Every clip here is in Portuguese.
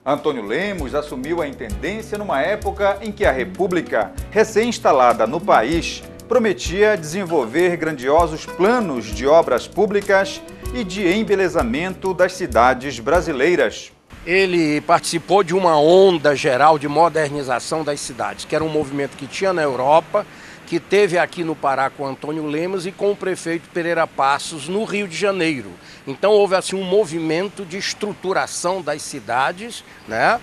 Antônio Lemos assumiu a intendência numa época em que a República, recém-instalada no país, prometia desenvolver grandiosos planos de obras públicas e de embelezamento das cidades brasileiras. Ele participou de uma onda geral de modernização das cidades, que era um movimento que tinha na Europa, que teve aqui no Pará com Antônio Lemos e com o prefeito Pereira Passos no Rio de Janeiro. Então houve assim um movimento de estruturação das cidades, né,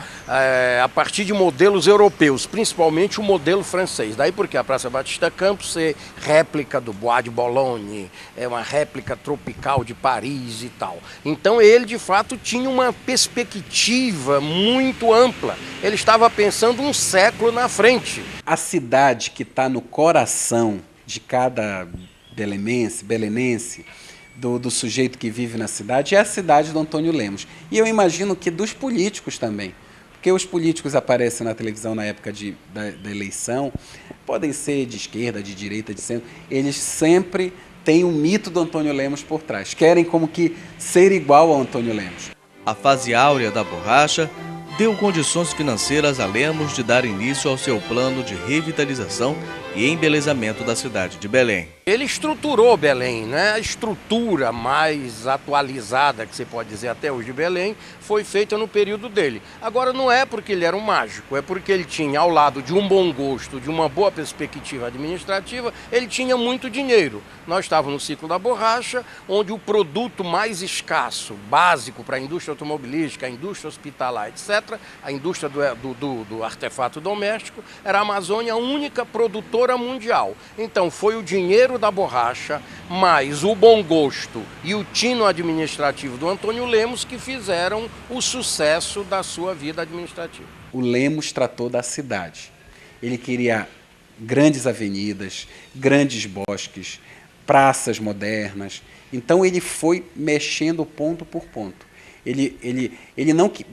a partir de modelos europeus, principalmente o modelo francês. Daí porque a Praça Batista Campos é réplica do Bois de Boulogne, é uma réplica tropical de Paris e tal. Então ele de fato tinha uma perspectiva muito ampla. Ele estava pensando um século na frente. A cidade que está no coração de cada belenense, do sujeito que vive na cidade, é a cidade do Antônio Lemos. E eu imagino que dos políticos também, porque os políticos aparecem na televisão na época da eleição, podem ser de esquerda, de direita, de centro, eles sempre têm o mito do Antônio Lemos por trás, querem como que ser igual ao Antônio Lemos. A fase áurea da borracha deu condições financeiras a Lemos de dar início ao seu plano de revitalização e embelezamento da cidade de Belém. Ele estruturou Belém, né? A estrutura mais atualizada, que você pode dizer até hoje de Belém, foi feita no período dele. Agora não é porque ele era um mágico, é porque ele tinha, ao lado de um bom gosto, de uma boa perspectiva administrativa, ele tinha muito dinheiro. Nós estávamos no ciclo da borracha, onde o produto mais escasso, básico para a indústria automobilística, a indústria hospitalar, etc., a indústria do artefato doméstico, era a Amazônia a única produtora mundial. Então foi o dinheiro da borracha, mais o bom gosto e o tino administrativo do Antônio Lemos que fizeram o sucesso da sua vida administrativa. O Lemos tratou da cidade. Ele queria grandes avenidas, grandes bosques, praças modernas. Então ele foi mexendo ponto por ponto. Ele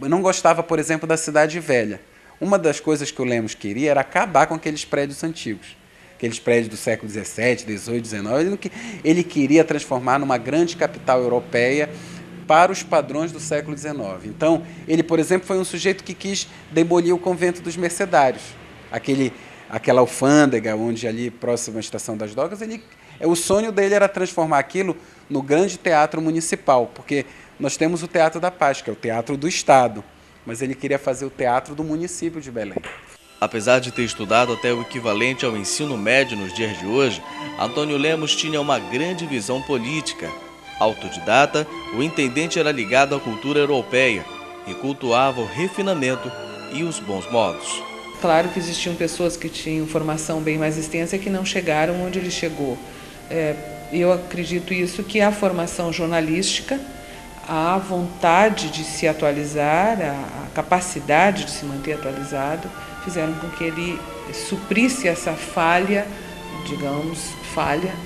não gostava, por exemplo, da cidade velha. Uma das coisas que o Lemos queria era acabar com aqueles prédios antigos. Aqueles prédios do século XVII, XVIII, XIX. Ele queria transformar numa grande capital europeia para os padrões do século XIX. Então, ele, por exemplo, foi um sujeito que quis demolir o convento dos mercedários. Aquela alfândega, onde ali, próximo à Estação das Docas, o sonho dele era transformar aquilo no grande teatro municipal, porque nós temos o Teatro da Paz, que é o teatro do Estado, mas ele queria fazer o teatro do município de Belém. Apesar de ter estudado até o equivalente ao ensino médio nos dias de hoje, Antônio Lemos tinha uma grande visão política. Autodidata, o intendente era ligado à cultura europeia e cultuava o refinamento e os bons modos. Claro que existiam pessoas que tinham formação bem mais extensa que não chegaram onde ele chegou. Eu acredito isso, que a formação jornalística, a vontade de se atualizar, a capacidade de se manter atualizado, fizeram com que ele suprisse essa falha,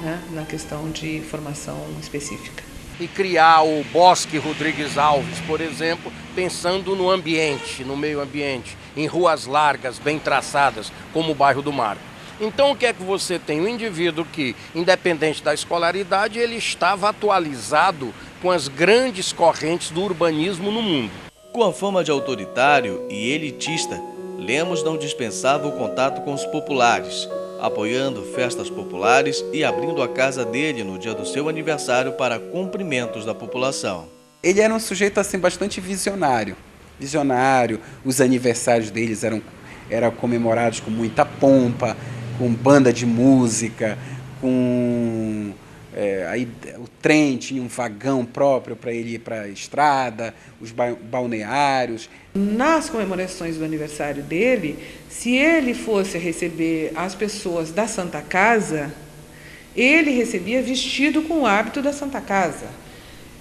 né, na questão de formação específica. E criar o Bosque Rodrigues Alves, por exemplo, pensando no ambiente, no meio ambiente, em ruas largas, bem traçadas, como o bairro do Marco. Então o que é que você tem? Um indivíduo que, independente da escolaridade, ele estava atualizado com as grandes correntes do urbanismo no mundo. Com a fama de autoritário e elitista, Lemos não dispensava o contato com os populares, apoiando festas populares e abrindo a casa dele no dia do seu aniversário para cumprimentos da população. Ele era um sujeito assim bastante visionário. Os aniversários deles eram comemorados com muita pompa, com banda de música, aí o trem tinha um vagão próprio para ele ir para a estrada, os balneários. Nas comemorações do aniversário dele, se ele fosse receber as pessoas da Santa Casa, ele recebia vestido com o hábito da Santa Casa.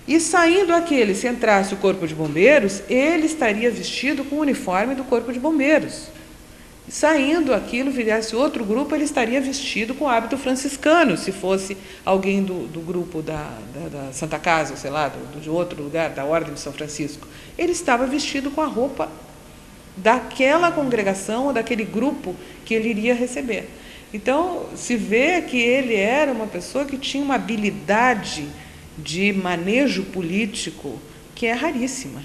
E saindo aquele, se entrasse o Corpo de Bombeiros, ele estaria vestido com o uniforme do Corpo de Bombeiros. Saindo aquilo, virasse outro grupo, ele estaria vestido com o hábito franciscano, se fosse alguém do grupo da Santa Casa, sei lá, de outro lugar, da Ordem de São Francisco. Ele estava vestido com a roupa daquela congregação ou daquele grupo que ele iria receber. Então, se vê que ele era uma pessoa que tinha uma habilidade de manejo político que é raríssima.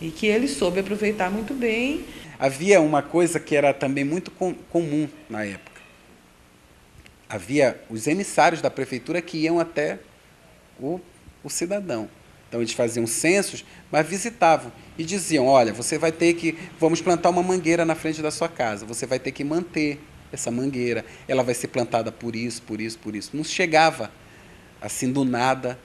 e que ele soube aproveitar muito bem. Havia uma coisa que era também muito comum na época. Havia os emissários da prefeitura que iam até o cidadão. Então, eles faziam censos, mas visitavam e diziam, olha, você vai ter que... Vamos plantar uma mangueira na frente da sua casa. Você vai ter que manter essa mangueira. Ela vai ser plantada por isso, por isso, por isso. Não chegava assim do nada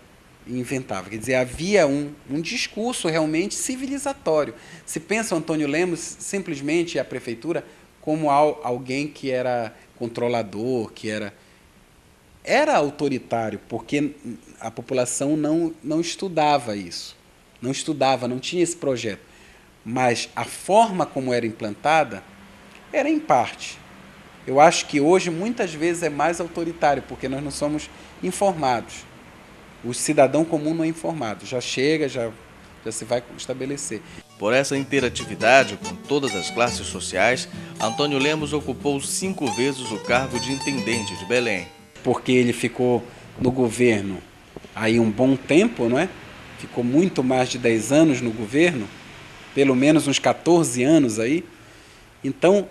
e inventava. Quer dizer, havia um discurso realmente civilizatório. Se pensa o Antônio Lemos, simplesmente a prefeitura, como alguém que era controlador, que era autoritário, porque a população não estudava isso, não tinha esse projeto. Mas a forma como era implantada era em parte. Eu acho que hoje, muitas vezes, é mais autoritário, porque nós não somos informados. O cidadão comum não é informado, já chega, já se vai estabelecer. Por essa interatividade com todas as classes sociais, Antônio Lemos ocupou 5 vezes o cargo de intendente de Belém. Porque ele ficou no governo aí um bom tempo, não é? Ficou muito mais de 10 anos no governo, pelo menos uns 14 anos aí. Então,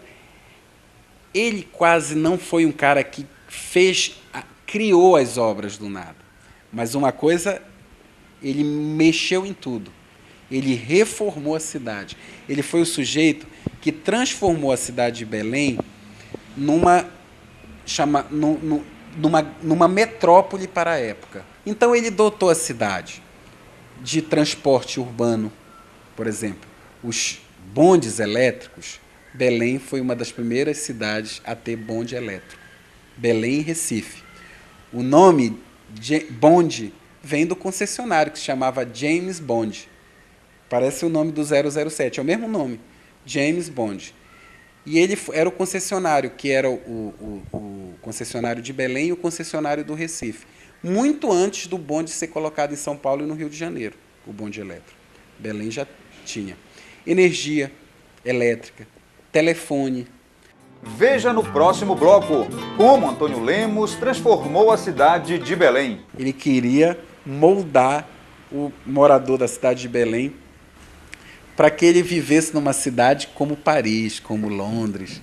ele quase não foi um cara que criou as obras do nada. Mas uma coisa, ele mexeu em tudo. Ele reformou a cidade. Ele foi o sujeito que transformou a cidade de Belém numa metrópole para a época. Então, ele dotou a cidade de transporte urbano, por exemplo, os bondes elétricos. Belém foi uma das primeiras cidades a ter bonde elétrico. Belém e Recife. O nome bonde vem do concessionário, que se chamava James Bond. Parece o nome do 007, é o mesmo nome, James Bond. E ele era o concessionário, que era o concessionário de Belém e o concessionário do Recife. Muito antes do bonde ser colocado em São Paulo e no Rio de Janeiro, o bonde elétrico. Belém já tinha. Energia elétrica, telefone. Veja no próximo bloco como Antônio Lemos transformou a cidade de Belém. Ele queria moldar o morador da cidade de Belém para que ele vivesse numa cidade como Paris, como Londres.